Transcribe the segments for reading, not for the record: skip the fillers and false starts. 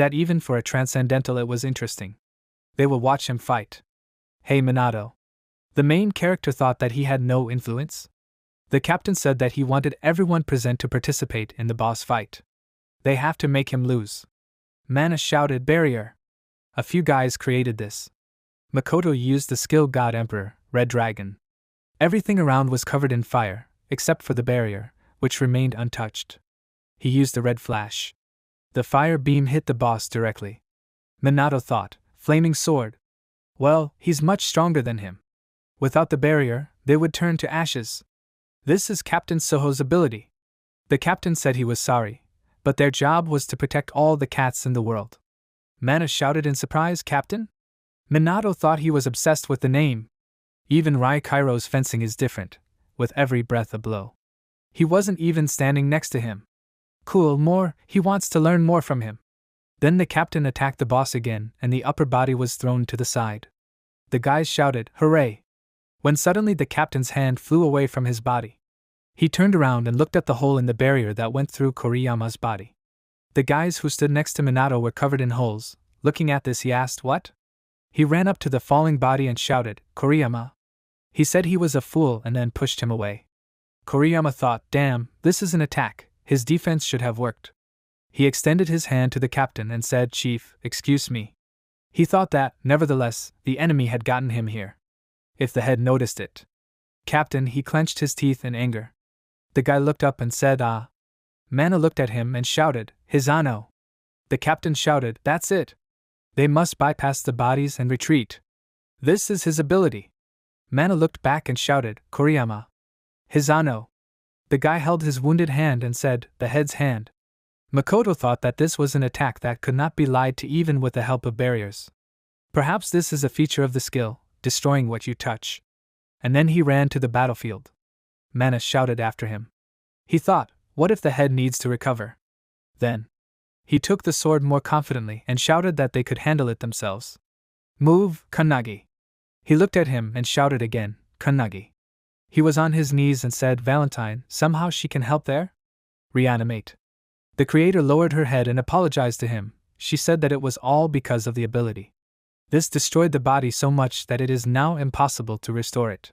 that even for a transcendental it was interesting. They will watch him fight. Hey Minato. The main character thought that he had no influence. The captain said that he wanted everyone present to participate in the boss fight. They have to make him lose. Mana shouted barrier. A few guys created this. Makoto used the skill God Emperor, Red Dragon. Everything around was covered in fire, except for the barrier, which remained untouched. He used the red flash. The fire beam hit the boss directly. Minato thought, flaming sword. Well, he's much stronger than him. Without the barrier, they would turn to ashes. This is Captain Soho's ability. The captain said he was sorry, but their job was to protect all the cats in the world. Mana shouted in surprise, Captain? Minato thought he was obsessed with the name. Even Raikairo's fencing is different, with every breath a blow. He wasn't even standing next to him. Cool, more, he wants to learn more from him. Then the captain attacked the boss again, and the upper body was thrown to the side. The guys shouted, hooray! When suddenly the captain's hand flew away from his body. He turned around and looked at the hole in the barrier that went through Koriyama's body. The guys who stood next to Minato were covered in holes. Looking at this, he asked, what? He ran up to the falling body and shouted, Koriyama. He said he was a fool and then pushed him away. Koriyama thought, damn, this is an attack, his defense should have worked. He extended his hand to the captain and said, Chief, excuse me. He thought that, nevertheless, the enemy had gotten him here. If the head noticed it. Captain, he clenched his teeth in anger. The guy looked up and said, ah. Mana looked at him and shouted, Hizano. The captain shouted, that's it. They must bypass the bodies and retreat. This is his ability. Mana looked back and shouted, Koriyama. Hizano. The guy held his wounded hand and said, the head's hand. Makoto thought that this was an attack that could not be lied to even with the help of barriers. Perhaps this is a feature of the skill, destroying what you touch. And then he ran to the battlefield. Mana shouted after him. He thought, what if the head needs to recover? Then he took the sword more confidently and shouted that they could handle it themselves. Move, Kannagi. He looked at him and shouted again, Kannagi. He was on his knees and said, Valentine, somehow she can help there? Reanimate. The creator lowered her head and apologized to him. She said that it was all because of the ability. This destroyed the body so much that it is now impossible to restore it.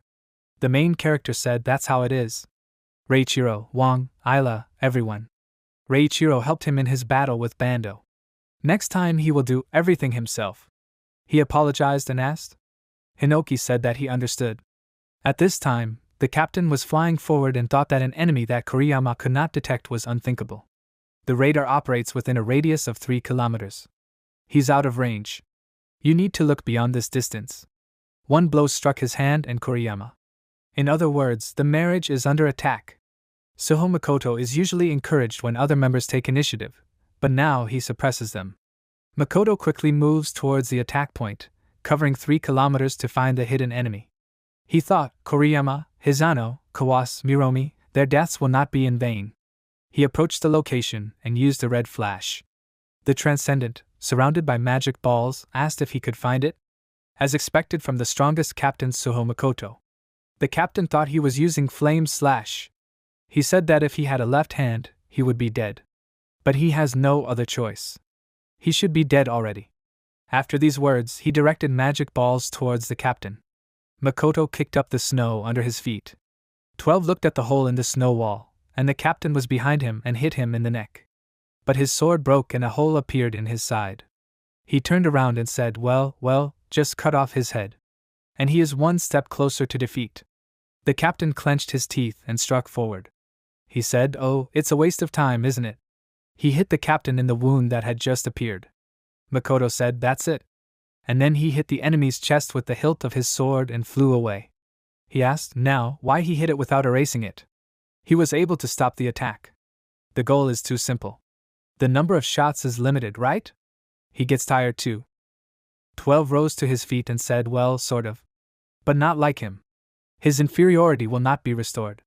The main character said that's how it is. Reiichiro, Wong, Ayla, everyone. Reiichiro helped him in his battle with Bando. Next time he will do everything himself. He apologized and asked. Hinoki said that he understood. At this time, the captain was flying forward and thought that an enemy that Koriyama could not detect was unthinkable. The radar operates within a radius of 3 kilometers. He's out of range. You need to look beyond this distance. One blow struck his hand and Koriyama. In other words, the marriage is under attack. Soho Makoto is usually encouraged when other members take initiative, but now he suppresses them. Makoto quickly moves towards the attack point, covering 3 kilometers to find the hidden enemy. He thought, Koriyama, Hizano, Kawas, Miromi, their deaths will not be in vain. He approached the location and used a red flash. The Transcendent, surrounded by magic balls, asked if he could find it. As expected from the strongest captain Soho Makoto. The captain thought he was using Flame Slash. He said that if he had a left hand, he would be dead. But he has no other choice. He should be dead already. After these words, he directed magic balls towards the captain. Makoto kicked up the snow under his feet. 12 looked at the hole in the snow wall, and the captain was behind him and hit him in the neck. But his sword broke and a hole appeared in his side. He turned around and said, well, just cut off his head. And he is one step closer to defeat. The captain clenched his teeth and struck forward. He said, oh, it's a waste of time, isn't it? He hit the captain in the wound that had just appeared. Makoto said, that's it. And then he hit the enemy's chest with the hilt of his sword and flew away. He asked, now, why he hit it without erasing it. He was able to stop the attack. The goal is too simple. The number of shots is limited, right? He gets tired too. 12 rose to his feet and said, well, sort of. But not like him. His inferiority will not be restored.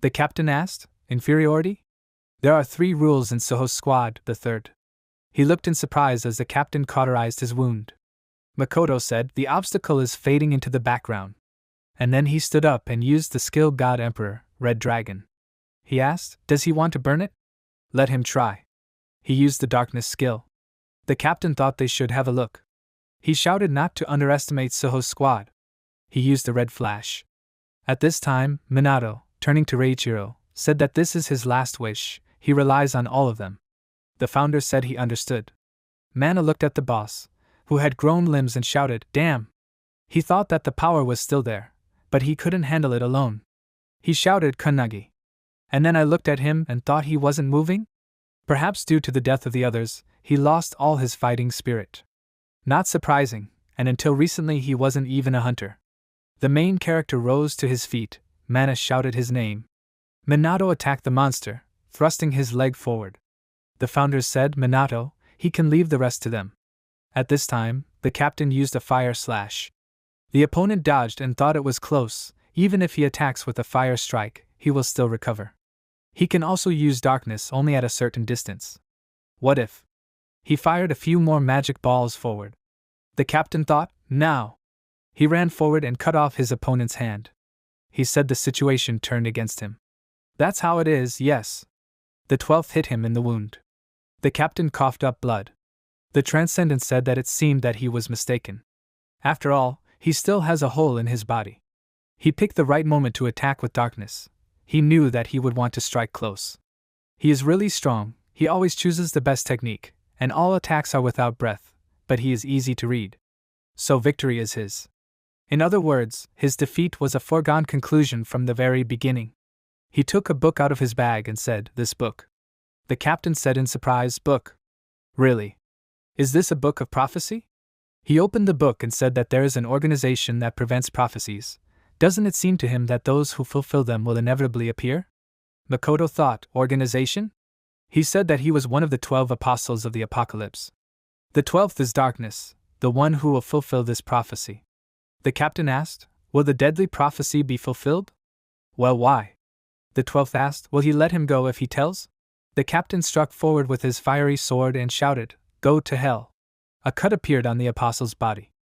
The captain asked, inferiority? There are 3 rules in Soho's squad, the third. He looked in surprise as the captain cauterized his wound. Makoto said, the obstacle is fading into the background. And then he stood up and used the skill God Emperor, Red Dragon. He asked, does he want to burn it? Let him try. He used the darkness skill. The captain thought they should have a look. He shouted not to underestimate Soho's squad. He used a red flash. At this time, Minato, turning to Reiichiro, said that this is his last wish, he relies on all of them. The founder said he understood. Mana looked at the boss, who had grown limbs, and shouted, "Damn!" He thought that the power was still there, but he couldn't handle it alone. He shouted, "Kannagi." And then I looked at him and thought he wasn't moving? Perhaps due to the death of the others, he lost all his fighting spirit. Not surprising, and until recently he wasn't even a hunter. The main character rose to his feet. Mana shouted his name. Minato attacked the monster, thrusting his leg forward. The founders said, "Minato, he can leave the rest to them." At this time, the captain used a fire slash. The opponent dodged and thought it was close. Even if he attacks with a fire strike, he will still recover. He can also use darkness only at a certain distance. What if? He fired a few more magic balls forward. The captain thought, "Now." He ran forward and cut off his opponent's hand. He said the situation turned against him. "That's how it is, yes." The 12th hit him in the wound. The captain coughed up blood. The transcendent said that it seemed that he was mistaken. After all, he still has a hole in his body. He picked the right moment to attack with darkness. He knew that he would want to strike close. He is really strong, he always chooses the best technique, and all attacks are without breath, but he is easy to read. So victory is his. In other words, his defeat was a foregone conclusion from the very beginning. He took a book out of his bag and said, "This book." The captain said in surprise, "Book? Really? Is this a book of prophecy?" He opened the book and said that there is an organization that prevents prophecies. Doesn't it seem to him that those who fulfill them will inevitably appear? Makoto thought, organization? He said that he was one of the 12 apostles of the apocalypse. The 12th is darkness, the one who will fulfill this prophecy. The captain asked, "Will the deadly prophecy be fulfilled?" "Well, why?" The 12th asked, "Will he let him go if he tells?" The captain struck forward with his fiery sword and shouted, "Go to hell." A cut appeared on the apostle's body.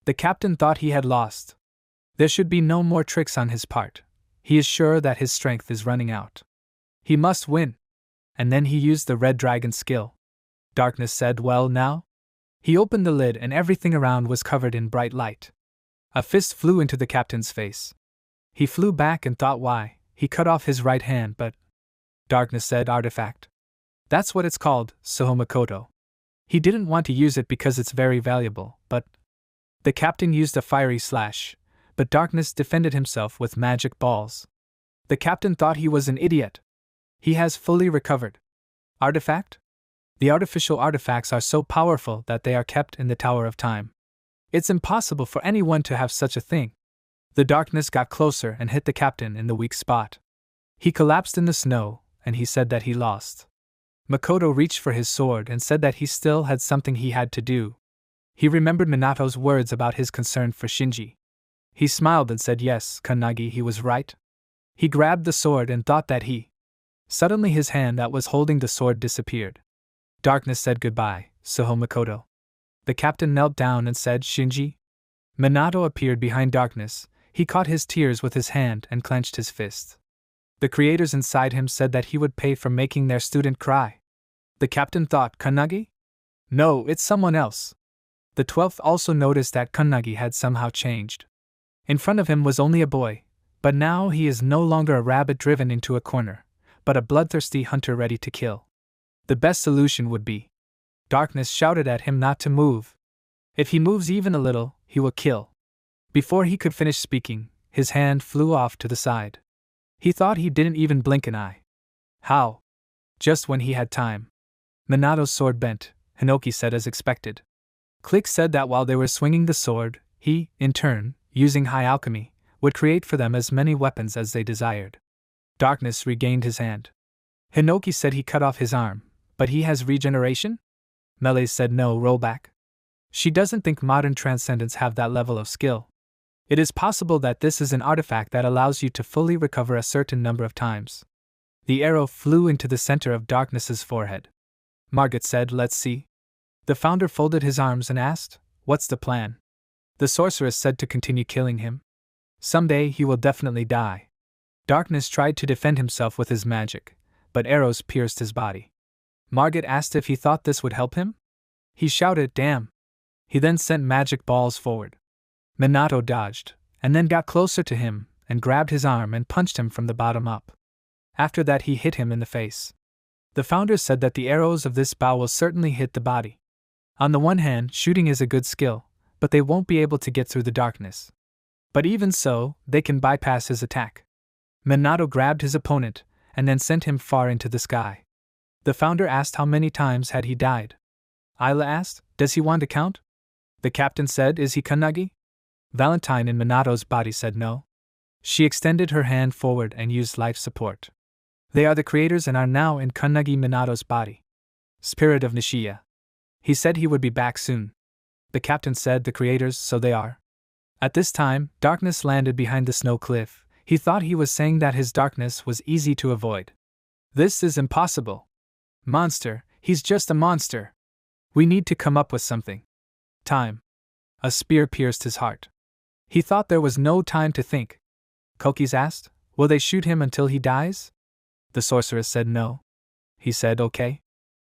The captain thought he had lost. There should be no more tricks on his part. He is sure that his strength is running out. He must win. And then he used the red dragon skill. Darkness said, "Well, now?" He opened the lid and everything around was covered in bright light. A fist flew into the captain's face. He flew back and thought why. He cut off his right hand, but Darkness said, "Artifact." "That's what it's called, Soho Makoto." He didn't want to use it because it's very valuable, but the captain used a fiery slash, but Darkness defended himself with magic balls. The captain thought he was an idiot. He has fully recovered. Artifact? The artificial artifacts are so powerful that they are kept in the Tower of Time. It's impossible for anyone to have such a thing. The darkness got closer and hit the captain in the weak spot. He collapsed in the snow, and he said that he lost. Makoto reached for his sword and said that he still had something he had to do. He remembered Minato's words about his concern for Shinji. He smiled and said yes, Kannagi, he was right. He grabbed the sword and thought that Suddenly his hand that was holding the sword disappeared. Darkness said goodbye, Soho Makoto. The captain knelt down and said, "Shinji?" Minato appeared behind Darkness. He caught his tears with his hand and clenched his fist. The creators inside him said that he would pay for making their student cry. The captain thought, Kannagi? No, it's someone else. The 12th also noticed that Kannagi had somehow changed. In front of him was only a boy, but now he is no longer a rabbit driven into a corner, but a bloodthirsty hunter ready to kill. The best solution would be. Darkness shouted at him not to move. If he moves even a little, he will kill. Before he could finish speaking, his hand flew off to the side. He thought he didn't even blink an eye. How? Just when he had time. Minato's sword bent, Hinoki said as expected. Click said that while they were swinging the sword, he, in turn, using high alchemy, would create for them as many weapons as they desired. Darkness regained his hand. Hinoki said he cut off his arm, but he has regeneration? Melee said no, roll back. She doesn't think modern transcendents have that level of skill. It is possible that this is an artifact that allows you to fully recover a certain number of times. The arrow flew into the center of Darkness's forehead. Margit said, let's see. The founder folded his arms and asked, what's the plan? The sorceress said to continue killing him. Someday he will definitely die. Darkness tried to defend himself with his magic, but arrows pierced his body. Margit asked if he thought this would help him. He shouted, "Damn!" He then sent magic balls forward. Minato dodged, and then got closer to him, and grabbed his arm and punched him from the bottom up. After that he hit him in the face. The founder said that the arrows of this bow will certainly hit the body. On the one hand, shooting is a good skill, but they won't be able to get through the darkness. But even so, they can bypass his attack. Minato grabbed his opponent, and then sent him far into the sky. The founder asked how many times had he died. Ayla asked, "Does he want to count?" The captain said, "Is he Kunnagi?" Valentine in Minato's body said no. She extended her hand forward and used life support. They are the creators and are now in Kunnagi Minato's body. Spirit of Nishiya. He said he would be back soon. The captain said, "The creators, so they are." At this time, darkness landed behind the snow cliff. He thought he was saying that his darkness was easy to avoid. "This is impossible. Monster, he's just a monster. We need to come up with something." Time. A spear pierced his heart. He thought there was no time to think. Kokis asked, "Will they shoot him until he dies?" The sorceress said no. He said, "Okay."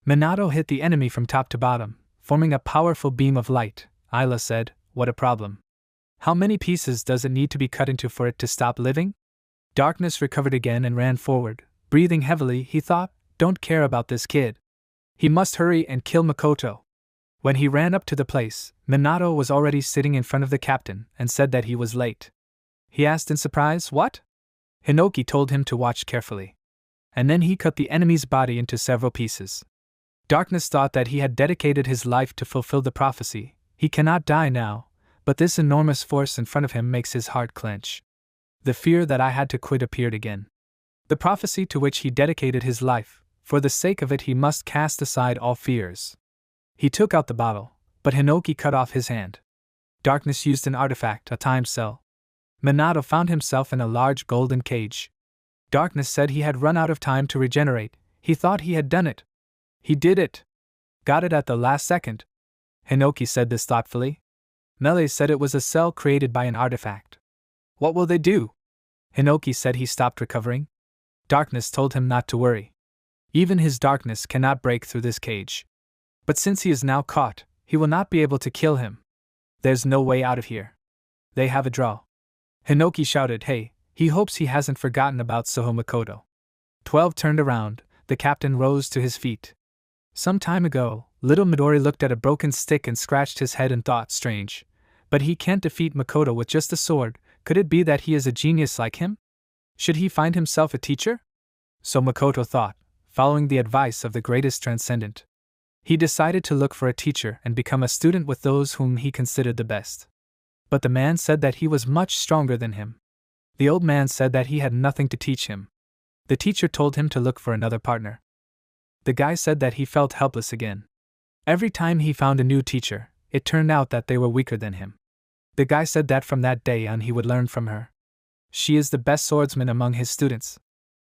Minato hit the enemy from top to bottom, forming a powerful beam of light. Ayla said, "What a problem. How many pieces does it need to be cut into for it to stop living?" Darkness recovered again and ran forward. Breathing heavily, he thought, "Don't care about this kid. He must hurry and kill Makoto." When he ran up to the place, Minato was already sitting in front of the captain and said that he was late. He asked in surprise, "What?" Hinoki told him to watch carefully. And then he cut the enemy's body into several pieces. Darkness thought that he had dedicated his life to fulfill the prophecy. He cannot die now, but this enormous force in front of him makes his heart clench. The fear that I had to quit appeared again. The prophecy to which he dedicated his life, for the sake of it he must cast aside all fears. He took out the bottle, but Hinoki cut off his hand. Darkness used an artifact, a time cell. Minato found himself in a large golden cage. Darkness said he had run out of time to regenerate. He thought he had done it. He did it. Got it at the last second. Hinoki said this thoughtfully. Melee said it was a cell created by an artifact. What will they do? Hinoki said he stopped recovering. Darkness told him not to worry. Even his darkness cannot break through this cage. But since he is now caught, he will not be able to kill him. There's no way out of here. They have a draw. Hinoki shouted, "Hey, he hopes he hasn't forgotten about Soho Makoto." 12 turned around. The captain rose to his feet. Some time ago, little Midori looked at a broken stick and scratched his head and thought, strange. But he can't defeat Makoto with just a sword. Could it be that he is a genius like him? Should he find himself a teacher? So Makoto thought, following the advice of the greatest transcendent. He decided to look for a teacher and become a student with those whom he considered the best. But the man said that he was much stronger than him. The old man said that he had nothing to teach him. The teacher told him to look for another partner. The guy said that he felt helpless again. Every time he found a new teacher, it turned out that they were weaker than him. The guy said that from that day on he would learn from her. She is the best swordsman among his students.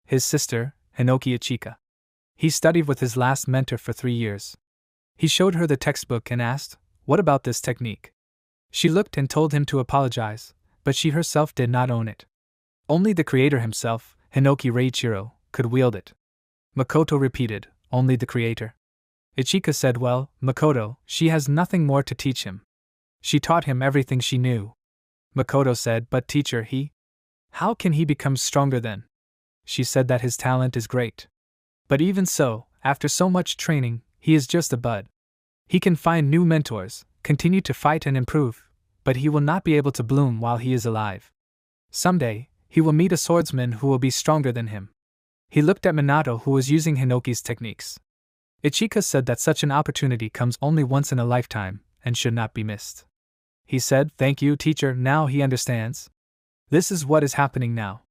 His sister, Hinoki Ichika. He studied with his last mentor for 3 years. He showed her the textbook and asked, "What about this technique?" She looked and told him to apologize, but she herself did not own it. Only the creator himself, Hinoki Reiichiro, could wield it. Makoto repeated, "Only the creator." Ichika said, "Well, Makoto, she has nothing more to teach him. She taught him everything she knew." Makoto said, "But teacher, how can he become stronger then?" She said that his talent is great. But even so, after so much training, he is just a bud. He can find new mentors, continue to fight and improve, but he will not be able to bloom while he is alive. Someday, he will meet a swordsman who will be stronger than him. He looked at Minato, who was using Hinoki's techniques. Ichika said that such an opportunity comes only once in a lifetime, and should not be missed. He said, "Thank you, teacher, now he understands. This is what is happening now."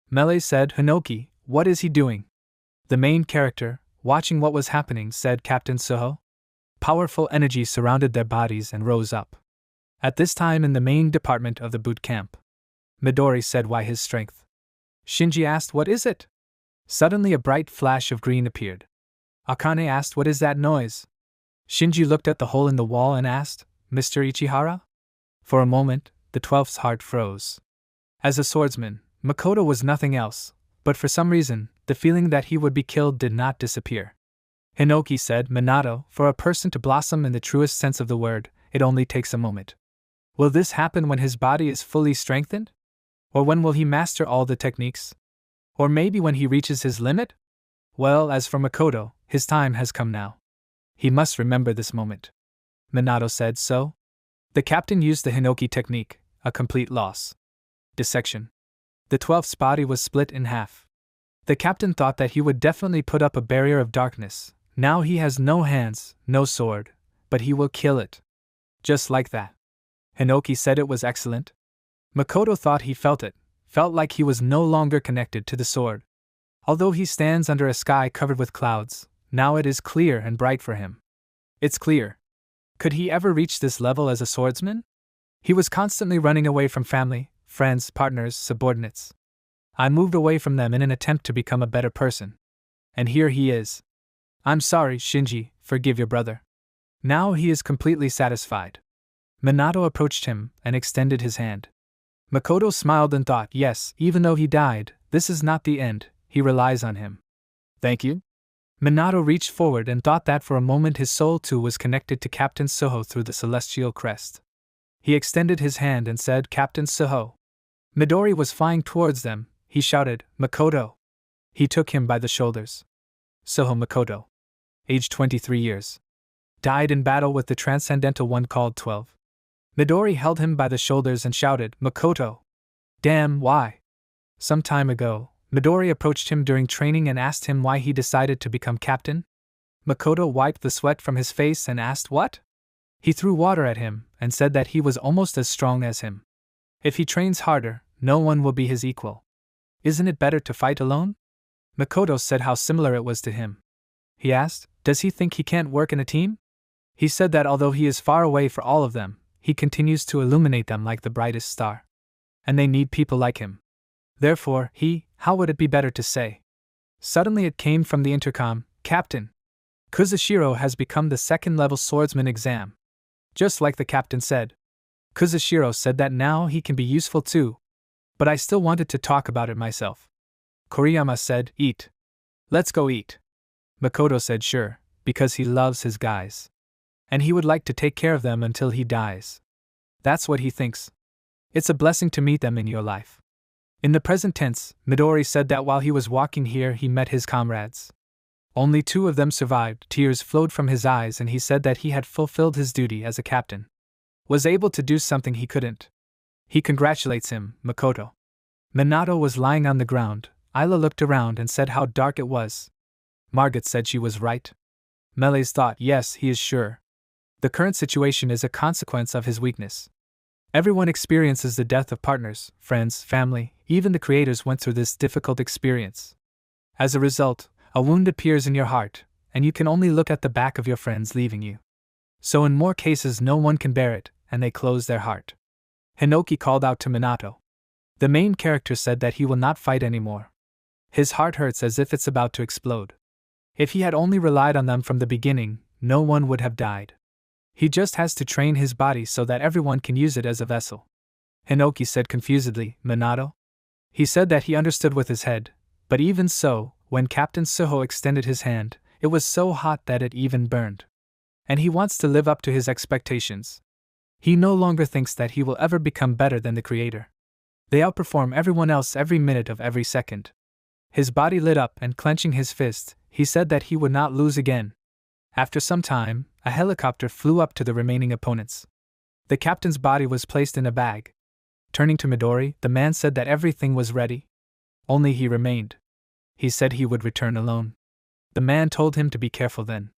Melee said, "Hinoki, what is he doing?" The main character, watching what was happening, said, "Captain Soho." Powerful energy surrounded their bodies and rose up. At this time in the main department of the boot camp, Midori said, "Why his strength?" Shinji asked, "What is it?" Suddenly a bright flash of green appeared. Akane asked, "What is that noise?" Shinji looked at the hole in the wall and asked, "Mr. Ichihara?" For a moment, the 12th's heart froze. As a swordsman, Makoto was nothing else, but for some reason, the feeling that he would be killed did not disappear. Hinoki said, Minato, for a person to blossom in the truest sense of the word, it only takes a moment. Will this happen when his body is fully strengthened? Or when will he master all the techniques? Or maybe when he reaches his limit? Well, as for Makoto, his time has come now. He must remember this moment. Minato said so. The captain used the Hinoki technique, a complete loss. Dissection. The 12th's body was split in half. The captain thought that he would definitely put up a barrier of darkness. Now he has no hands, no sword, but he will kill it. Just like that. Hinoki said it was excellent. Makoto thought he felt it, felt like he was no longer connected to the sword. Although he stands under a sky covered with clouds, now it is clear and bright for him. It's clear. Could he ever reach this level as a swordsman? He was constantly running away from family, friends, partners, subordinates. I moved away from them in an attempt to become a better person. And here he is. I'm sorry, Shinji, forgive your brother. Now he is completely satisfied. Minato approached him and extended his hand. Makoto smiled and thought, yes, even though he died, this is not the end, he relies on him. Thank you? Minato reached forward and thought that for a moment his soul too was connected to Captain Suho through the celestial crest. He extended his hand and said, Captain Suho. Midori was flying towards them. He shouted, Makoto. He took him by the shoulders. Suho Makoto. Age 23 years. Died in battle with the transcendental one called 12. Midori held him by the shoulders and shouted, Makoto. Damn, why? Some time ago, Midori approached him during training and asked him why he decided to become captain. Makoto wiped the sweat from his face and asked what? He threw water at him and said that he was almost as strong as him. If he trains harder, no one will be his equal. Isn't it better to fight alone? Makoto said how similar it was to him. He asked, does he think he can't work in a team? He said that although he is far away for all of them, he continues to illuminate them like the brightest star. And they need people like him. Therefore, how would it be better to say? Suddenly it came from the intercom, Captain. Kuzushiro has become the second-level swordsman exam. Just like the captain said. Kuzushiro said that now he can be useful too. But I still wanted to talk about it myself. Koriyama said, eat. Let's go eat. Makoto said sure, because he loves his guys. And he would like to take care of them until he dies. That's what he thinks. It's a blessing to meet them in your life. In the present tense, Midori said that while he was walking here he met his comrades. Only 2 of them survived, tears flowed from his eyes and he said that he had fulfilled his duty as a captain. Was able to do something he couldn't. He congratulates him, Makoto. Minato was lying on the ground. Ayla looked around and said how dark it was. Margit said she was right. Melees thought, yes, he is sure. The current situation is a consequence of his weakness. Everyone experiences the death of partners, friends, family, even the creators went through this difficult experience. As a result, a wound appears in your heart, and you can only look at the back of your friends leaving you. So in more cases no one can bear it, and they close their heart. Hinoki called out to Minato. The main character said that he will not fight anymore. His heart hurts as if it's about to explode. If he had only relied on them from the beginning, no one would have died. He just has to train his body so that everyone can use it as a vessel. Hinoki said confusedly, Minato? He said that he understood with his head, but even so, when Captain Suho extended his hand, it was so hot that it even burned. And he wants to live up to his expectations. He no longer thinks that he will ever become better than the creator. They outperform everyone else every minute of every second. His body lit up and clenching his fist, he said that he would not lose again. After some time, a helicopter flew up to the remaining opponents. The captain's body was placed in a bag. Turning to Midori, the man said that everything was ready. Only he remained. He said he would return alone. The man told him to be careful then.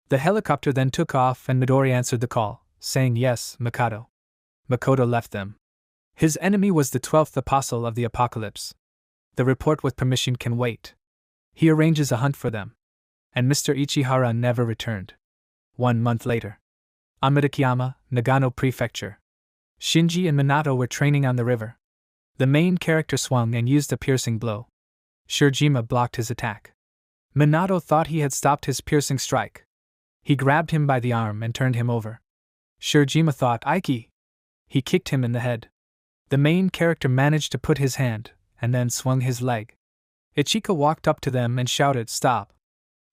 The helicopter then took off and Midori answered the call, saying yes, Mikado. Makoto left them. His enemy was the 12th apostle of the apocalypse. The report with permission can wait. He arranges a hunt for them. And Mr. Ichihara never returned. 1 month later. Amitakiyama, Nagano Prefecture. Shinji and Minato were training on the river. The main character swung and used a piercing blow. Shirjima blocked his attack. Minato thought he had stopped his piercing strike. He grabbed him by the arm and turned him over. Shirjima thought, Aiki! He kicked him in the head. The main character managed to put his hand, and then swung his leg. Ichika walked up to them and shouted, Stop!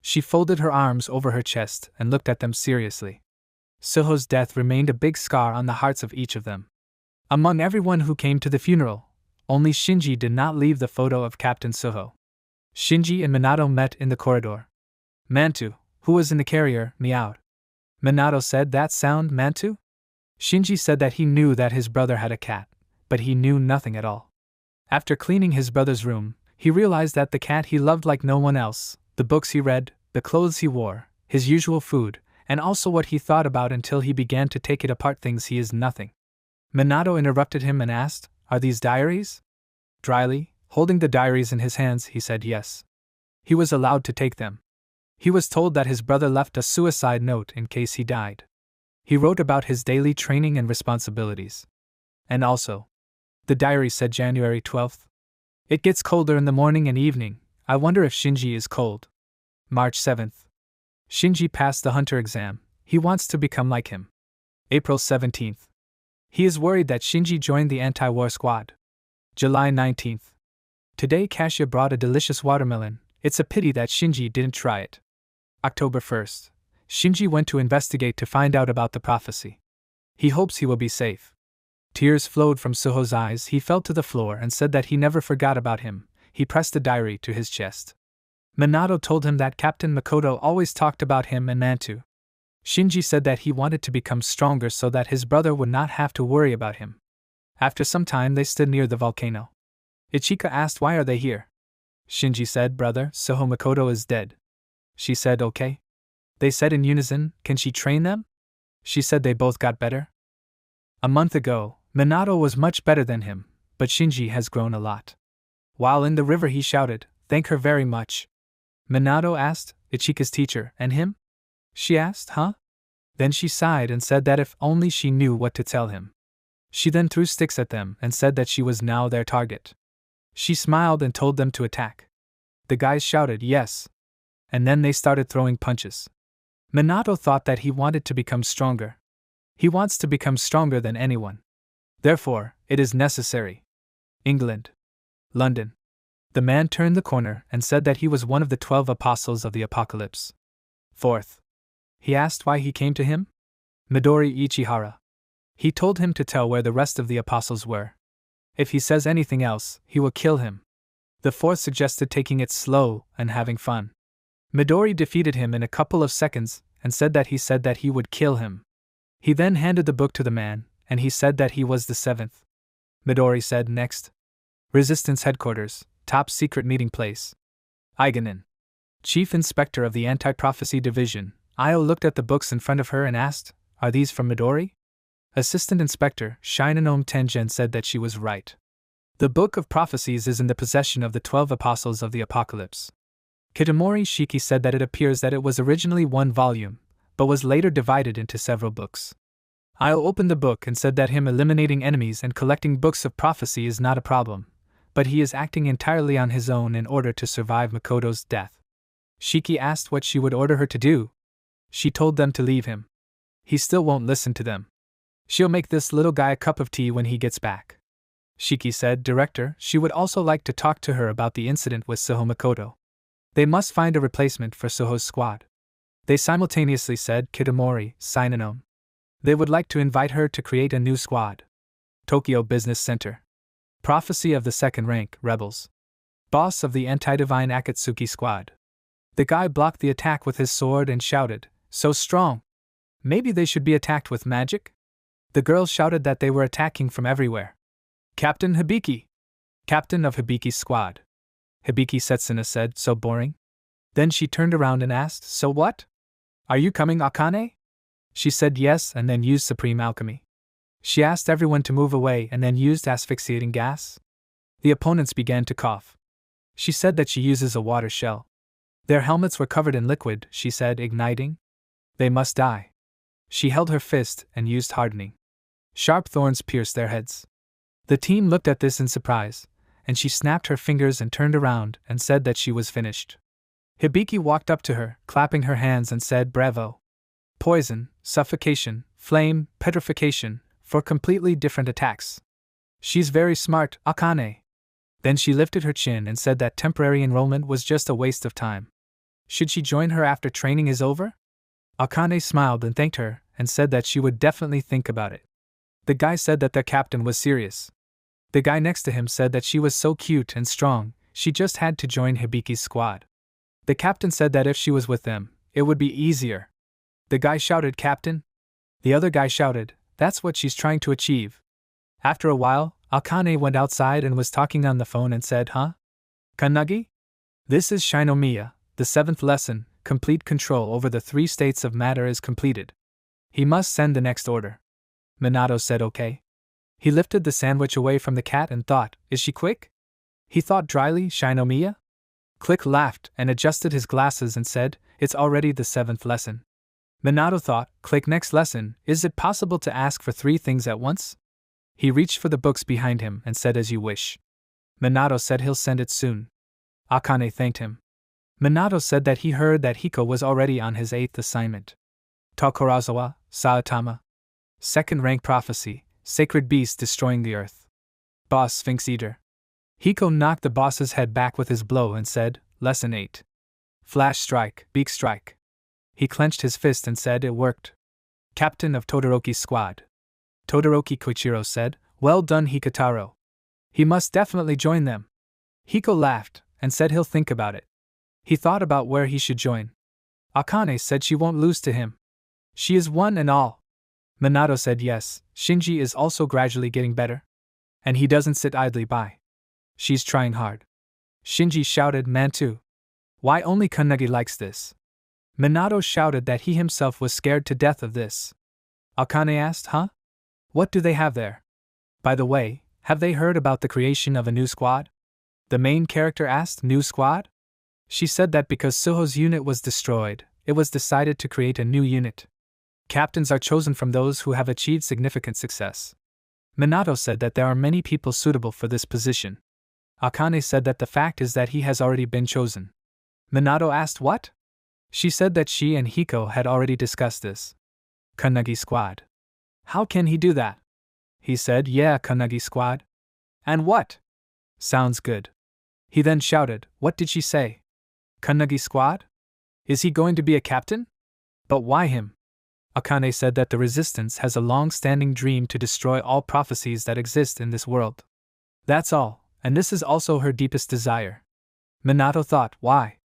She folded her arms over her chest and looked at them seriously. Suho's death remained a big scar on the hearts of each of them. Among everyone who came to the funeral, only Shinji did not leave the photo of Captain Suho. Shinji and Minato met in the corridor. Mantu, who was in the carrier, meowed. Minato said, "That sound, Mantu?" Shinji said that he knew that his brother had a cat, but he knew nothing at all. After cleaning his brother's room, he realized that the cat he loved like no one else, the books he read, the clothes he wore, his usual food, and also what he thought about until he began to take it apart things he is nothing. Minato interrupted him and asked, "Are these diaries?" Dryly, holding the diaries in his hands, he said yes. He was allowed to take them. He was told that his brother left a suicide note in case he died. He wrote about his daily training and responsibilities. And also, the diary said January 12th. It gets colder in the morning and evening. I wonder if Shinji is cold. March 7th. Shinji passed the hunter exam. He wants to become like him. April 17th. He is worried that Shinji joined the anti-war squad. July 19th. Today Kasia brought a delicious watermelon. It's a pity that Shinji didn't try it. October 1st. Shinji went to investigate to find out about the prophecy. He hopes he will be safe. Tears flowed from Suho's eyes. He fell to the floor and said that he never forgot about him. He pressed the diary to his chest. Minato told him that Captain Makoto always talked about him and Mantu. Shinji said that he wanted to become stronger so that his brother would not have to worry about him. After some time they stood near the volcano. Ichika asked, "Why are they here?" Shinji said, "Brother, Suho Makoto is dead." She said, "Okay." They said in unison, "Can she train them?" She said they both got better. A month ago, Minato was much better than him, but Shinji has grown a lot. While in the river he shouted, "Thank her very much." Minato asked, "Ichika's teacher, and him?" She asked, "Huh?" Then she sighed and said that if only she knew what to tell him. She then threw sticks at them and said that she was now their target. She smiled and told them to attack. The guys shouted, "Yes." And then they started throwing punches. Minato thought that he wanted to become stronger. He wants to become stronger than anyone. Therefore, it is necessary. England. London. The man turned the corner and said that he was one of the 12 apostles of the apocalypse. 4th. He asked why he came to him? Midori Ichihara. He told him to tell where the rest of the apostles were. If he says anything else, he will kill him. The 4th suggested taking it slow and having fun. Midori defeated him in a couple of seconds and said that he would kill him. He then handed the book to the man, and he said that he was the 7th. Midori said, "Next. Resistance Headquarters, top secret meeting place. Iganin. Chief Inspector of the Anti-Prophecy Division." Io looked at the books in front of her and asked, "Are these from Midori?" Assistant Inspector Shinonome Tengen said that she was right. The Book of Prophecies is in the possession of the 12 Apostles of the Apocalypse. Kitamori Shiki said that it appears that it was originally one volume, but was later divided into several books. Io opened the book and said that him eliminating enemies and collecting books of prophecy is not a problem, but he is acting entirely on his own in order to survive Makoto's death. Shiki asked what she would order her to do. She told them to leave him. He still won't listen to them. She'll make this little guy a cup of tea when he gets back. Shiki said, "Director, she would also like to talk to her about the incident with Suho Makoto. They must find a replacement for Suho's squad." They simultaneously said, "Kitamori, Shinonome. They would like to invite her to create a new squad." Tokyo Business Center. Prophecy of the second rank, Rebels. Boss of the anti-divine Akatsuki squad. The guy blocked the attack with his sword and shouted, "So strong! Maybe they should be attacked with magic?" The girls shouted that they were attacking from everywhere. Captain Hibiki! Captain of Hibiki's squad. Hibiki Setsuna said, "So boring?" Then she turned around and asked, "So what? Are you coming, Akane?" She said yes and then used Supreme Alchemy. She asked everyone to move away and then used asphyxiating gas. The opponents began to cough. She said that she uses a water shell. Their helmets were covered in liquid, she said, igniting. They must die. She held her fist and used hardening. Sharp thorns pierced their heads. The team looked at this in surprise, and she snapped her fingers and turned around and said that she was finished. Hibiki walked up to her, clapping her hands and said, "Bravo. Poison, suffocation, flame, petrification, 4 completely different attacks. She's very smart, Akane." Then she lifted her chin and said that temporary enrollment was just a waste of time. Should she join her after training is over? Akane smiled and thanked her, and said that she would definitely think about it. The guy said that the captain was serious. The guy next to him said that she was so cute and strong, she just had to join Hibiki's squad. The captain said that if she was with them, it would be easier. The guy shouted, "Captain?" The other guy shouted, "That's what she's trying to achieve." After a while, Akane went outside and was talking on the phone and said, "Huh? Kannagi? This is Shinomiya, the 7th lesson, complete control over the 3 states of matter is completed. He must send the next order." Minato said okay. He lifted the sandwich away from the cat and thought, "Is she quick?" He thought dryly, "Shinomiya?" Click laughed and adjusted his glasses and said, "It's already the 7th lesson." Minato thought, Click next lesson, is it possible to ask for 3 things at once? He reached for the books behind him and said, "As you wish." Minato said he'll send it soon. Akane thanked him. Minato said that he heard that Hiko was already on his 8th assignment. Tokurazawa, Saitama. 2nd rank prophecy, sacred beast destroying the earth. Boss Sphinx Eater. Hiko knocked the boss's head back with his blow and said, Lesson 8. Flash strike, beak strike. He clenched his fist and said it worked. Captain of Todoroki's squad. Todoroki Koichiro said, "Well done, Hikataro. He must definitely join them." Hiko laughed and said he'll think about it. He thought about where he should join. Akane said she won't lose to him. She is one and all. Minato said yes, Shinji is also gradually getting better. And he doesn't sit idly by. She's trying hard. Shinji shouted, "Man too. Why only Kannagi likes this?" Minato shouted that he himself was scared to death of this. Akane asked, "Huh? What do they have there?" By the way, have they heard about the creation of a new squad? The main character asked, "New squad?" She said that because Suho's unit was destroyed, it was decided to create a new unit. Captains are chosen from those who have achieved significant success. Minato said that there are many people suitable for this position. Akane said that the fact is that he has already been chosen. Minato asked what? She said that she and Hiko had already discussed this. Kannagi squad. How can he do that? He said, "Yeah, Kannagi squad." And what? Sounds good. He then shouted, "What did she say? Kannagi squad? Is he going to be a captain? But why him?" Akane said that the resistance has a long-standing dream to destroy all prophecies that exist in this world. That's all, and this is also her deepest desire. Minato thought, why?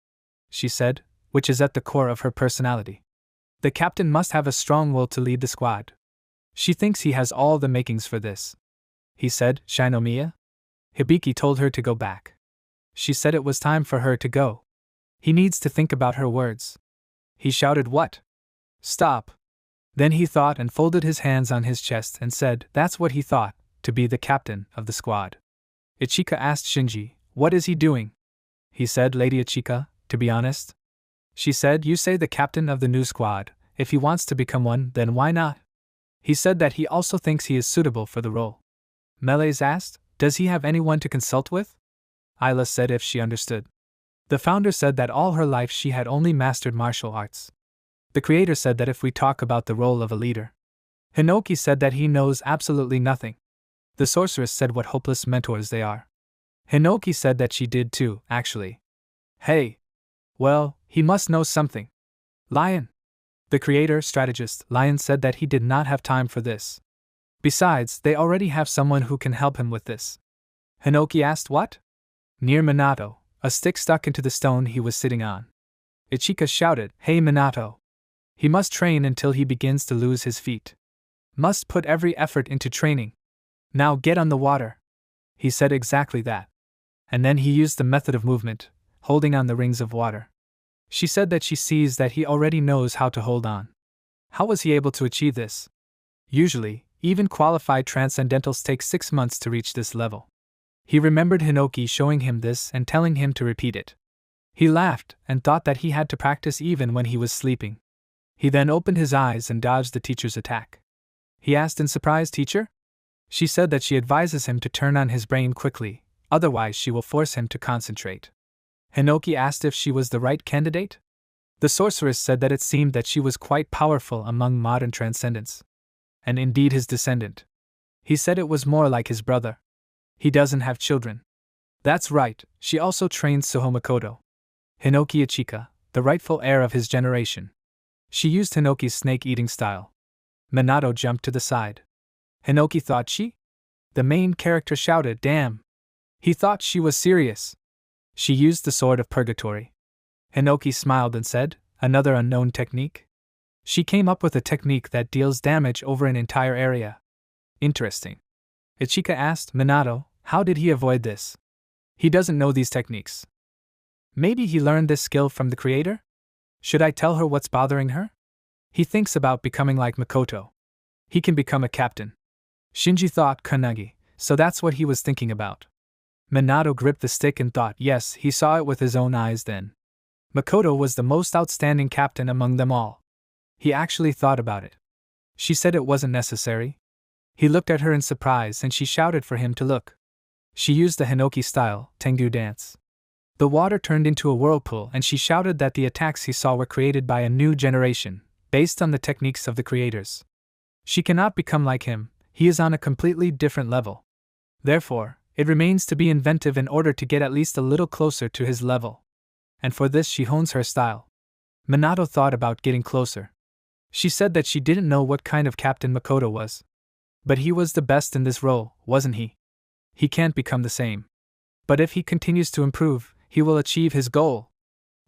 She said, which is at the core of her personality. The captain must have a strong will to lead the squad. She thinks he has all the makings for this. He said, "Shinomiya?" Hibiki told her to go back. She said it was time for her to go. He needs to think about her words. He shouted, "What? Stop." Then he thought and folded his hands on his chest and said that's what he thought, to be the captain of the squad. Ichika asked Shinji, "What is he doing?" He said, "Lady Ichika, to be honest." She said, "You say the captain of the new squad, if he wants to become one, then why not?" He said that he also thinks he is suitable for the role. Melees asked, "Does he have anyone to consult with?" Ayla said if she understood. The founder said that all her life she had only mastered martial arts. The creator said that if we talk about the role of a leader. Hinoki said that he knows absolutely nothing. The sorceress said what hopeless mentors they are. Hinoki said that she did too, actually. Hey! Well, he must know something. Lion. The creator, strategist, Lion said that he did not have time for this. Besides, they already have someone who can help him with this. Hinoki asked what? Near Minato, a stick stuck into the stone he was sitting on. Ichika shouted, "Hey Minato! He must train until he begins to lose his feet. Must put every effort into training. Now get on the water." He said exactly that. And then he used the method of movement, holding on the rings of water. She said that she sees that he already knows how to hold on. How was he able to achieve this? Usually, even qualified transcendentals take 6 months to reach this level. He remembered Hinoki showing him this and telling him to repeat it. He laughed and thought that he had to practice even when he was sleeping. He then opened his eyes and dodged the teacher's attack. He asked in surprise, "Teacher?" She said that she advises him to turn on his brain quickly, otherwise she will force him to concentrate. Hinoki asked if she was the right candidate. The sorceress said that it seemed that she was quite powerful among modern transcendents. And indeed his descendant. He said it was more like his brother. He doesn't have children. That's right, she also trains Suho Makoto. Hinoki Ichika, the rightful heir of his generation. She used Hinoki's snake-eating style. Minato jumped to the side. Hinoki thought she? The main character shouted, "Damn!" He thought she was serious. She used the sword of purgatory. Hinoki smiled and said, "Another unknown technique?" She came up with a technique that deals damage over an entire area. Interesting. Ichika asked Minato, how did he avoid this? He doesn't know these techniques. Maybe he learned this skill from the creator? Should I tell her what's bothering her? He thinks about becoming like Makoto. He can become a captain. Shinji thought Kannagi, so that's what he was thinking about. Minato gripped the stick and thought, yes, he saw it with his own eyes then. Makoto was the most outstanding captain among them all. He actually thought about it. She said it wasn't necessary. He looked at her in surprise and she shouted for him to look. She used the Hinoki style, Tengu dance. The water turned into a whirlpool and she shouted that the attacks he saw were created by a new generation, based on the techniques of the creators. She cannot become like him, he is on a completely different level. Therefore, it remains to be inventive in order to get at least a little closer to his level. And for this she hones her style. Minato thought about getting closer. She said that she didn't know what kind of captain Makoto was. But he was the best in this role, wasn't he? He can't become the same. But if he continues to improve, he will achieve his goal.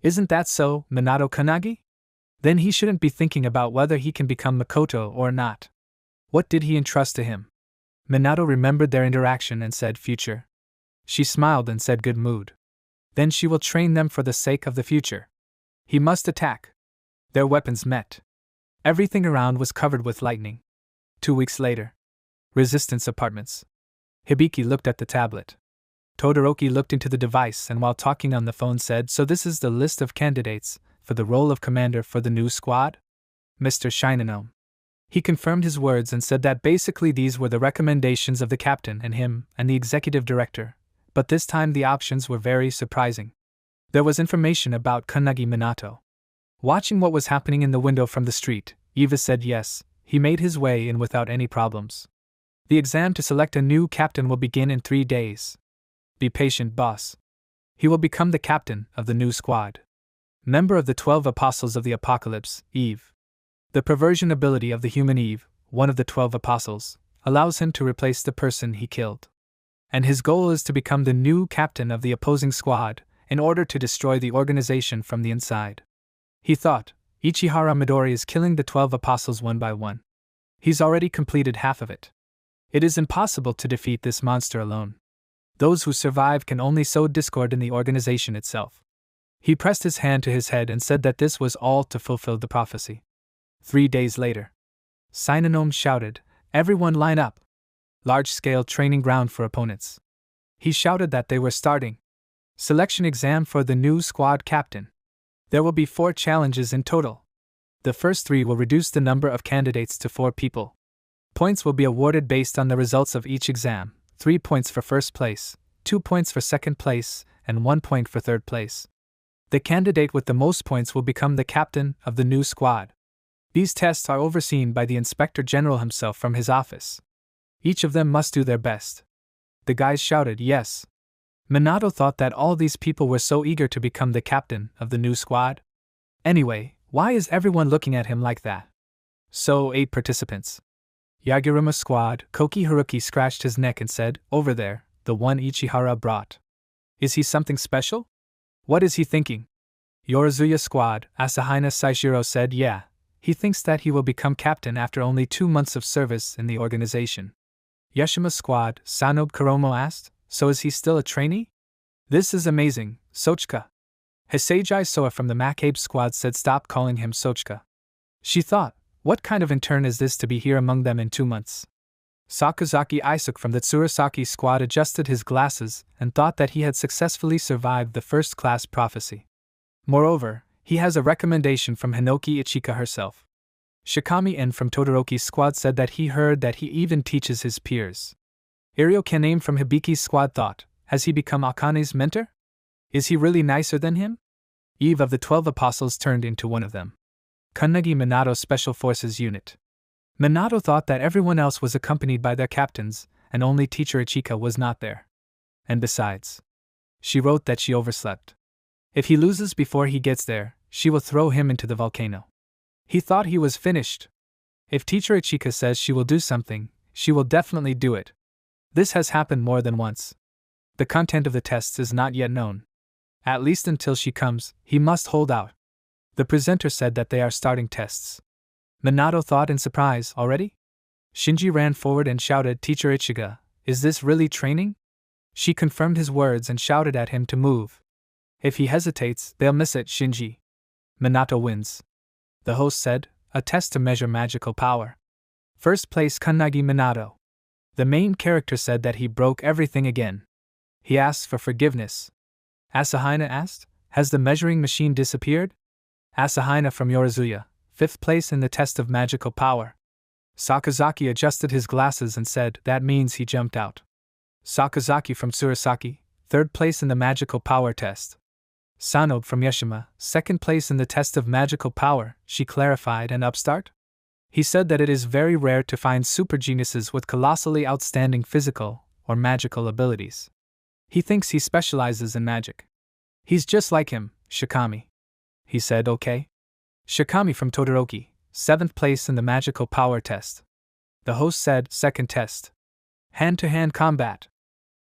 Isn't that so, Minato Kannagi? Then he shouldn't be thinking about whether he can become Makoto or not. What did he entrust to him? Minato remembered their interaction and said future. She smiled and said good mood. Then she will train them for the sake of the future. He must attack. Their weapons met. Everything around was covered with lightning. 2 weeks later. Resistance Apartments. Hibiki looked at the tablet. Todoroki looked into the device and while talking on the phone said, so this is the list of candidates for the role of commander for the new squad? Mr. Shinonome. He confirmed his words and said that basically these were the recommendations of the captain and him and the executive director, but this time the options were very surprising. There was information about Kannagi Minato. Watching what was happening in the window from the street, Eva said yes, he made his way in without any problems. The exam to select a new captain will begin in 3 days. Be patient, boss. He will become the captain of the new squad. Member of the 12 Apostles of the Apocalypse, Eve. The perversion ability of the human Eve, one of the 12 Apostles, allows him to replace the person he killed. And his goal is to become the new captain of the opposing squad, in order to destroy the organization from the inside. He thought, Ichihara Midori is killing the 12 Apostles one by one. He's already completed half of it. It is impossible to defeat this monster alone. Those who survive can only sow discord in the organization itself. He pressed his hand to his head and said that this was all to fulfill the prophecy. 3 days later. Shinonome shouted, everyone line up. Large-scale training ground for opponents. He shouted that they were starting. Selection exam for the new squad captain. There will be 4 challenges in total. The first 3 will reduce the number of candidates to 4 people. Points will be awarded based on the results of each exam, 3 points for first place, 2 points for second place, and 1 point for third place. The candidate with the most points will become the captain of the new squad. These tests are overseen by the Inspector General himself from his office. Each of them must do their best. The guys shouted yes. Minato thought that all these people were so eager to become the captain of the new squad. Anyway, why is everyone looking at him like that? So, 8 participants. Yagiruma's squad, Koki Haruki scratched his neck and said, over there, the one Ichihara brought. Is he something special? What is he thinking? Yorizuya squad, Asahina Saishiro said yeah, he thinks that he will become captain after only 2 months of service in the organization. Yashima's squad, Sanobu Kuromo asked, so is he still a trainee? This is amazing, Sochika. Hisejai Soa from the Macabe squad said stop calling him Sochika. She thought, what kind of intern is this to be here among them in 2 months? Sakazaki Isuk from the Tsurasaki squad adjusted his glasses and thought that he had successfully survived the first-class prophecy. Moreover, he has a recommendation from Hinoki Ichika herself. Shikami N from Todoroki's squad said that he heard that he even teaches his peers. Iryo Kaname from Hibiki's squad thought, has he become Akane's mentor? Is he really nicer than him? Eve of the 12 Apostles turned into one of them. Kannagi Minato Special Forces Unit. Minato thought that everyone else was accompanied by their captains, and only teacher Ichika was not there. And besides, she wrote that she overslept. If he loses before he gets there, she will throw him into the volcano. He thought he was finished. If Teacher Ichika says she will do something, she will definitely do it. This has happened more than once. The content of the tests is not yet known. At least until she comes, he must hold out. The presenter said that they are starting tests. Minato thought in surprise, already? Shinji ran forward and shouted, Teacher Ichiga, is this really training? She confirmed his words and shouted at him to move. If he hesitates, they'll miss it, Shinji. Minato wins. The host said, a test to measure magical power. First place Kunnagi Minato. The main character said that he broke everything again. He asked for forgiveness. Asahina asked, has the measuring machine disappeared? Asahina from Yorizuya, 5th place in the test of magical power. Sakazaki adjusted his glasses and said, that means he jumped out. Sakazaki from Surasaki, 3rd place in the magical power test. Sanobe from Yeshima, 2nd place in the test of magical power, she clarified, and upstart? He said that it is very rare to find super geniuses with colossally outstanding physical or magical abilities. He thinks he specializes in magic. He's just like him, Shikami. He said, okay. Shikami from Todoroki, 7th place in the magical power test. The host said, 2nd test. Hand-to-hand combat.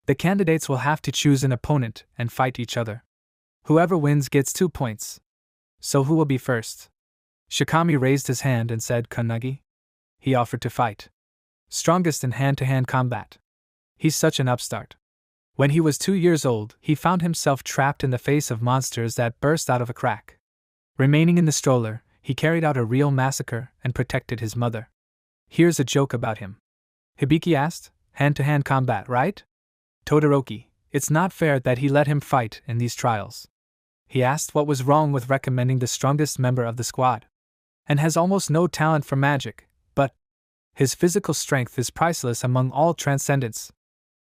The candidates will have to choose an opponent and fight each other. Whoever wins gets 2 points. So who will be first? Shikami raised his hand and said, Kunnagi. He offered to fight. Strongest in hand-to-hand combat. He's such an upstart. When he was 2 years old, he found himself trapped in the face of monsters that burst out of a crack. Remaining in the stroller, he carried out a real massacre and protected his mother. Here's a joke about him. Hibiki asked, hand-to-hand combat, right? Todoroki, it's not fair that he let him fight in these trials. He asked what was wrong with recommending the strongest member of the squad. And has almost no talent for magic, but his physical strength is priceless among all transcendents.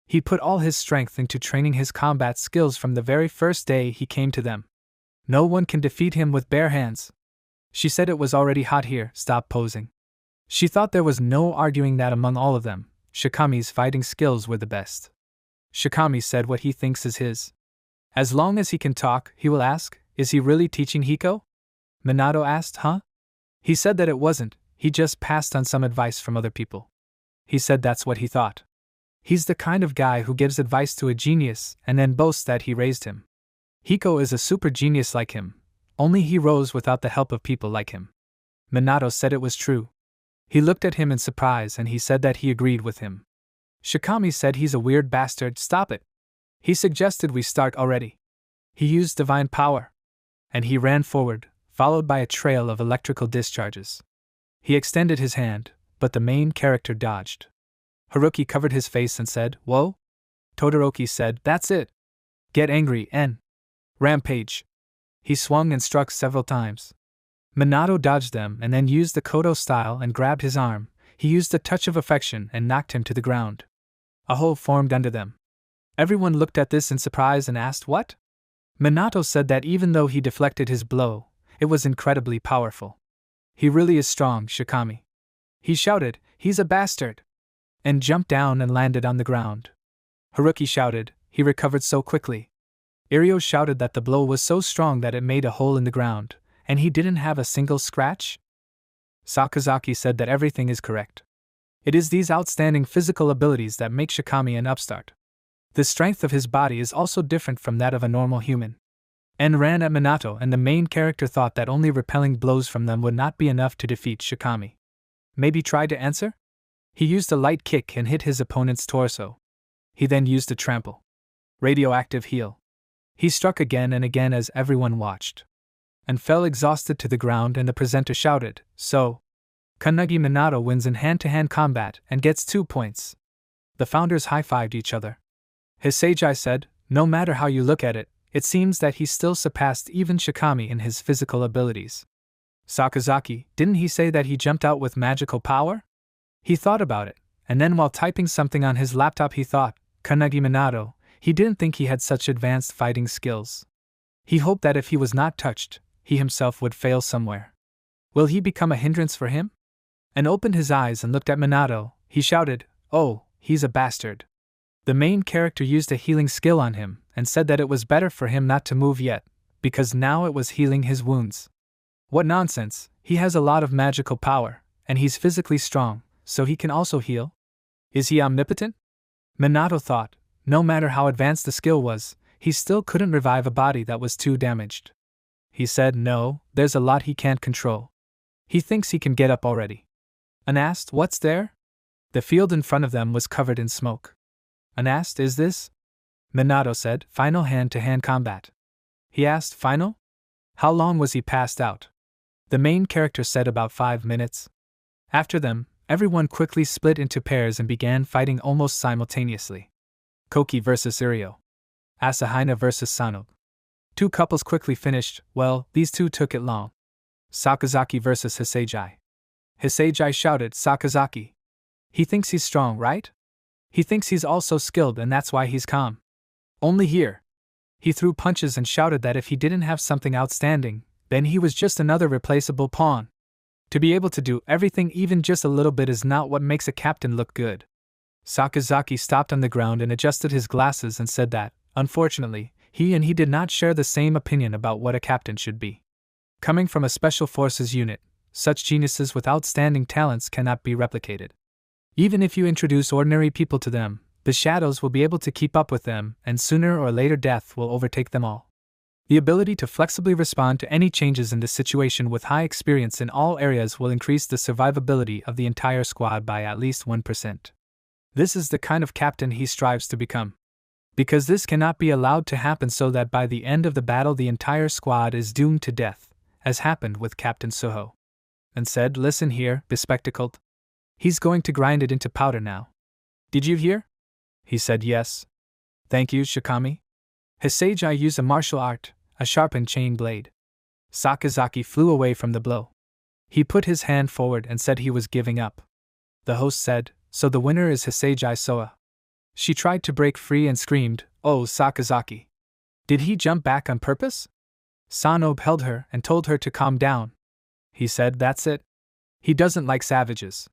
He put all his strength into training his combat skills from the very first day he came to them. No one can defeat him with bare hands. She said it was already hot here, stop posing. She thought there was no arguing that among all of them, Shikami's fighting skills were the best. Shikami said what he thinks is his. As long as he can talk, he will ask, is he really teaching Hiko? Minato asked, huh? He said that it wasn't, he just passed on some advice from other people. He said that's what he thought. He's the kind of guy who gives advice to a genius and then boasts that he raised him. Hiko is a super genius like him, only he rose without the help of people like him. Minato said it was true. He looked at him in surprise and he said that he agreed with him. Shikami said he's a weird bastard, stop it. He suggested we start already. He used divine power. And he ran forward, followed by a trail of electrical discharges. He extended his hand, but the main character dodged. Haruki covered his face and said, whoa? Todoroki said, that's it. Get angry, and rampage. He swung and struck several times. Minato dodged them and then used the Kodo style and grabbed his arm. He used a touch of affection and knocked him to the ground. A hole formed under them. Everyone looked at this in surprise and asked what? Minato said that even though he deflected his blow, it was incredibly powerful. He really is strong, Shikami. He shouted, he's a bastard. And jumped down and landed on the ground. Haruki shouted, he recovered so quickly. Irio shouted that the blow was so strong that it made a hole in the ground, and he didn't have a single scratch? Sakazaki said that everything is correct. It is these outstanding physical abilities that make Shikami an upstart. The strength of his body is also different from that of a normal human. En ran at Minato and the main character thought that only repelling blows from them would not be enough to defeat Shikami. Maybe try to answer? He used a light kick and hit his opponent's torso. He then used a trample. Radioactive heal. He struck again and again as everyone watched. And fell exhausted to the ground and the presenter shouted, so, Kunnagi Minato wins in hand-to-hand combat and gets 2 points. The founders high-fived each other. Hisagi said, no matter how you look at it, it seems that he still surpassed even Shikami in his physical abilities. Sakazaki, didn't he say that he jumped out with magical power? He thought about it, and then while typing something on his laptop he thought, Kunnagi Minato, he didn't think he had such advanced fighting skills. He hoped that if he was not touched, he himself would fail somewhere. Will he become a hindrance for him? And opened his eyes and looked at Minato, he shouted, oh, he's a bastard. The main character used a healing skill on him, and said that it was better for him not to move yet, because now it was healing his wounds. What nonsense, he has a lot of magical power, and he's physically strong, so he can also heal? Is he omnipotent? Minato thought, no matter how advanced the skill was, he still couldn't revive a body that was too damaged. He said no, there's a lot he can't control. He thinks he can get up already. An asked, what's there? The field in front of them was covered in smoke. An asked, is this? Minato said, final hand-to-hand combat. He asked, final? How long was he passed out? The main character said about 5 minutes. After them, everyone quickly split into pairs and began fighting almost simultaneously. Koki vs. Irio. Asahina vs. Sano. 2 couples quickly finished, well, these 2 took it long. Sakazaki vs. Hisagi. Hisagi shouted, Sakazaki. He thinks he's strong, right? He thinks he's also skilled and that's why he's calm. Only here. He threw punches and shouted that if he didn't have something outstanding, then he was just another replaceable pawn. To be able to do everything even just a little bit is not what makes a captain look good. Sakazaki stopped on the ground and adjusted his glasses and said that, unfortunately, he did not share the same opinion about what a captain should be. Coming from a special forces unit, such geniuses with outstanding talents cannot be replicated. Even if you introduce ordinary people to them, the shadows will be able to keep up with them, and sooner or later death will overtake them all. The ability to flexibly respond to any changes in the situation with high experience in all areas will increase the survivability of the entire squad by at least 1%. This is the kind of captain he strives to become. Because this cannot be allowed to happen so that by the end of the battle the entire squad is doomed to death, as happened with Captain Suho. And said, listen here, bespectacled. He's going to grind it into powder now. Did you hear? He said yes. Thank you, Shikami. Hisagi used a martial art, a sharpened chain blade. Sakazaki flew away from the blow. He put his hand forward and said he was giving up. The host said, so the winner is Hisagi Soa. She tried to break free and screamed, oh Sakazaki. Did he jump back on purpose? Sanobe held her and told her to calm down. He said that's it. He doesn't like savages.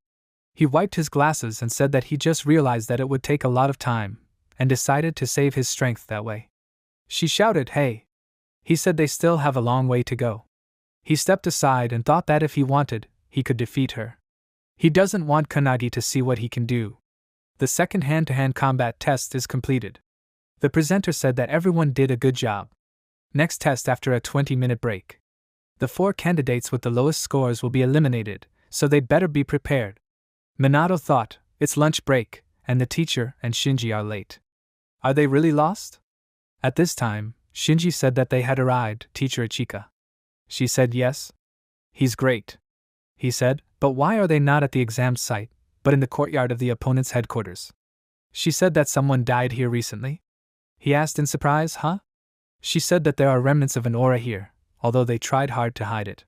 He wiped his glasses and said that he just realized that it would take a lot of time, and decided to save his strength that way. She shouted, hey. He said they still have a long way to go. He stepped aside and thought that if he wanted, he could defeat her. He doesn't want Kanagi to see what he can do. The second hand-to-hand combat test is completed. The presenter said that everyone did a good job. Next test after a 20-minute break. The 4 candidates with the lowest scores will be eliminated, so they'd better be prepared. Minato thought, it's lunch break, and the teacher and Shinji are late. Are they really lost? At this time, Shinji said that they had arrived, Teacher Ichika. She said yes. He's great. He said, but why are they not at the exam site, but in the courtyard of the opponent's headquarters? She said that someone died here recently. He asked in surprise, huh? She said that there are remnants of an aura here, although they tried hard to hide it.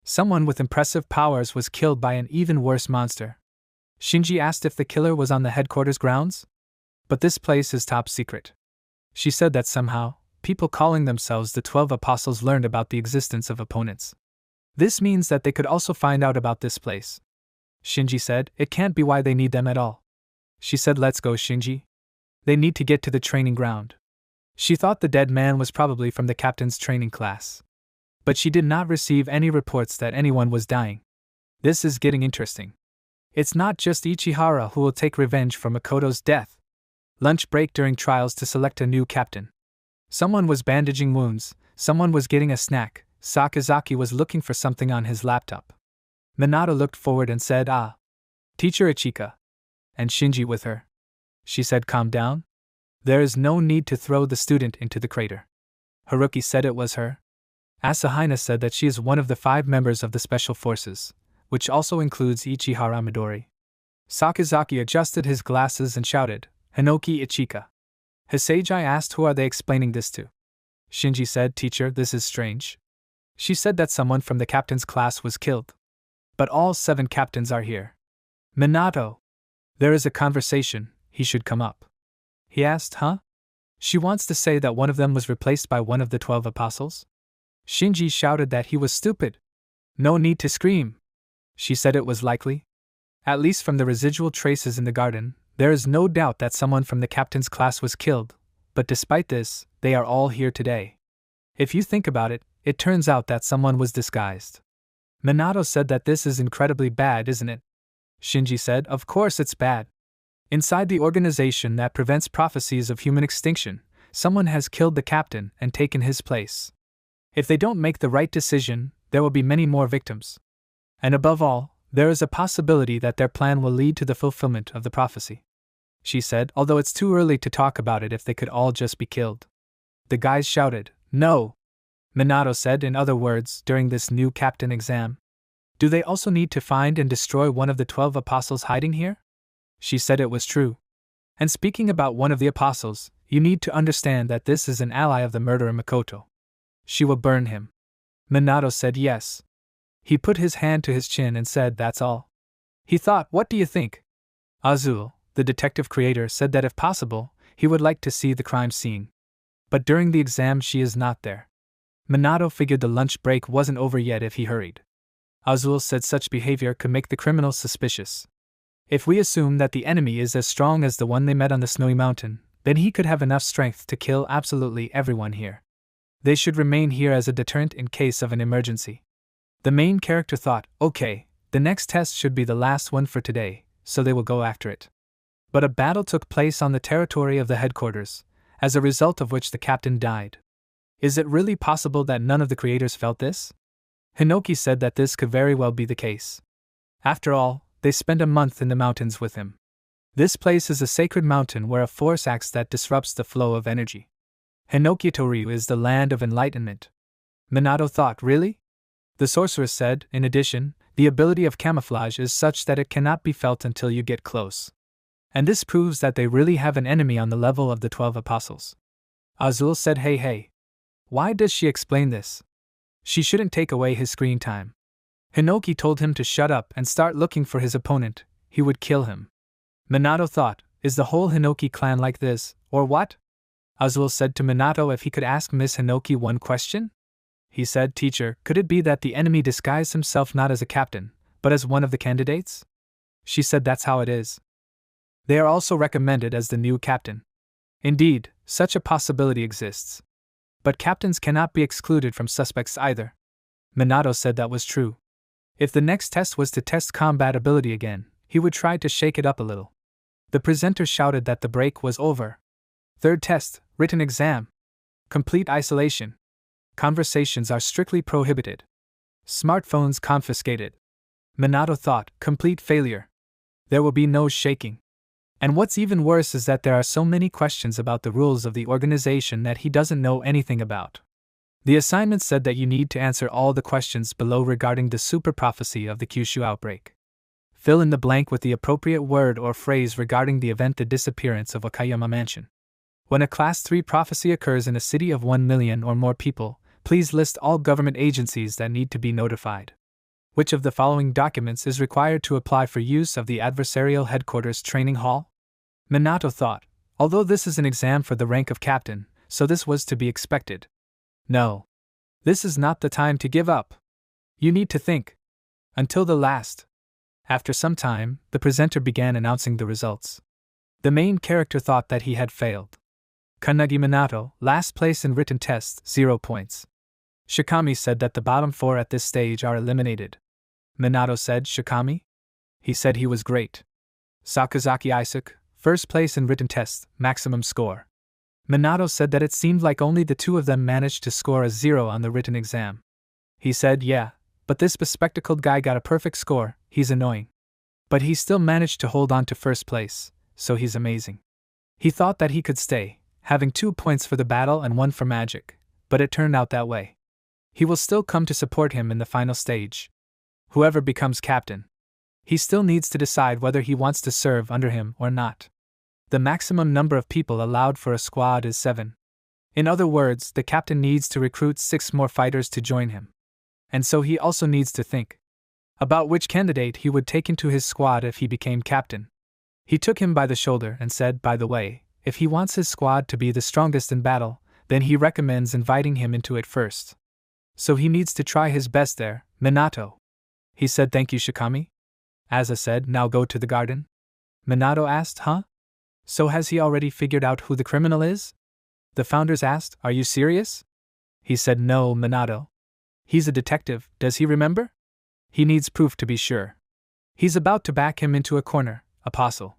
Someone with impressive powers was killed by an even worse monster. Shinji asked if the killer was on the headquarters grounds. But this place is top secret. She said that somehow, people calling themselves the 12 Apostles learned about the existence of opponents. This means that they could also find out about this place. Shinji said, it can't be why they need them at all. She said, let's go, Shinji. They need to get to the training ground. She thought the dead man was probably from the captain's training class. But she did not receive any reports that anyone was dying. This is getting interesting. It's not just Ichihara who will take revenge for Makoto's death. Lunch break during trials to select a new captain. Someone was bandaging wounds, someone was getting a snack, Sakazaki was looking for something on his laptop. Minato looked forward and said, ah. Teacher Ichika. And Shinji with her. She said, calm down. There is no need to throw the student into the crater. Haruki said it was her. Asahina said that she is one of the 5 members of the Special Forces, which also includes Ichihara Midori. Sakazaki adjusted his glasses and shouted, Hinoki Ichika. Hisagi asked who are they explaining this to. Shinji said, teacher, this is strange. She said that someone from the captain's class was killed. But all 7 captains are here. Minato. There is a conversation, he should come up. He asked, huh? She wants to say that one of them was replaced by one of the 12 apostles? Shinji shouted that he was stupid. No need to scream. She said it was likely. At least from the residual traces in the garden, there is no doubt that someone from the captain's class was killed, but despite this, they are all here today. If you think about it, it turns out that someone was disguised. Minato said that this is incredibly bad, isn't it? Shinji said, of course it's bad. Inside the organization that prevents prophecies of human extinction, someone has killed the captain and taken his place. If they don't make the right decision, there will be many more victims. And above all, there is a possibility that their plan will lead to the fulfillment of the prophecy. She said, although it's too early to talk about it if they could all just be killed. The guys shouted, no! Minato said, in other words, during this new captain exam. Do they also need to find and destroy one of the 12 apostles hiding here? She said it was true. And speaking about one of the apostles, you need to understand that this is an ally of the murderer Makoto. She will burn him. Minato said yes. He put his hand to his chin and said that's all. He thought, what do you think? Azul, the detective creator, said that if possible, he would like to see the crime scene. But during the exam she is not there. Minato figured the lunch break wasn't over yet if he hurried. Azul said such behavior could make the criminals suspicious. If we assume that the enemy is as strong as the one they met on the snowy mountain, then he could have enough strength to kill absolutely everyone here. They should remain here as a deterrent in case of an emergency. The main character thought, okay, the next test should be the last one for today, so they will go after it. But a battle took place on the territory of the headquarters, as a result of which the captain died. Is it really possible that none of the creators felt this? Hinoki said that this could very well be the case. After all, they spent a month in the mountains with him. This place is a sacred mountain where a force acts that disrupts the flow of energy. Hinoki-tori is the land of enlightenment. Minato thought, really? The sorceress said, in addition, the ability of camouflage is such that it cannot be felt until you get close. And this proves that they really have an enemy on the level of the 12 apostles. Azul said, hey. Why does she explain this? She shouldn't take away his screen time. Hinoki told him to shut up and start looking for his opponent, he would kill him. Minato thought, is the whole Hinoki clan like this, or what? Azul said to Minato if he could ask Miss Hinoki one question. He said, teacher, could it be that the enemy disguised himself not as a captain, but as one of the candidates? She said that's how it is. They are also recommended as the new captain. Indeed, such a possibility exists. But captains cannot be excluded from suspects either. Minato said that was true. If the next test was to test combat ability again, he would try to shake it up a little. The presenter shouted that the break was over. Third test, written exam. Complete isolation. Conversations are strictly prohibited. Smartphones confiscated. Minato thought, complete failure. There will be no shaking. And what's even worse is that there are so many questions about the rules of the organization that he doesn't know anything about. The assignment said that you need to answer all the questions below regarding the super prophecy of the Kyushu outbreak. Fill in the blank with the appropriate word or phrase regarding the event, the disappearance of Wakayama Mansion. When a Class 3 prophecy occurs in a city of 1 million or more people, please list all government agencies that need to be notified. Which of the following documents is required to apply for use of the adversarial headquarters training hall? Minato thought, although this is an exam for the rank of captain, so this was to be expected. No. This is not the time to give up. You need to think. Until the last. After some time, the presenter began announcing the results. The main character thought that he had failed. Kannagi Minato, last place in written test, 0 points. Shikami said that the bottom 4 at this stage are eliminated. Minato said, Shikami? He said he was great. Sakazaki Isaac, first place in written test, maximum score. Minato said that it seemed like only the two of them managed to score a 0 on the written exam. He said, yeah, but this bespectacled guy got a perfect score, he's annoying. But he still managed to hold on to first place, so he's amazing. He thought that he could stay, having 2 points for the battle and 1 for magic, but it turned out that way. He will still come to support him in the final stage. Whoever becomes captain. He still needs to decide whether he wants to serve under him or not. The maximum number of people allowed for a squad is 7. In other words, the captain needs to recruit 6 more fighters to join him. And so he also needs to think about which candidate he would take into his squad if he became captain. He took him by the shoulder and said, by the way, if he wants his squad to be the strongest in battle, then he recommends inviting him into it first. So he needs to try his best there, Minato. He said, thank you, Shikami. Asa said, now go to the garden. Minato asked, huh? So has he already figured out who the criminal is? The founders asked, are you serious? He said, "No, Minato. He's a detective, does he remember? He needs proof to be sure." "He's about to back him into a corner, Apostle,"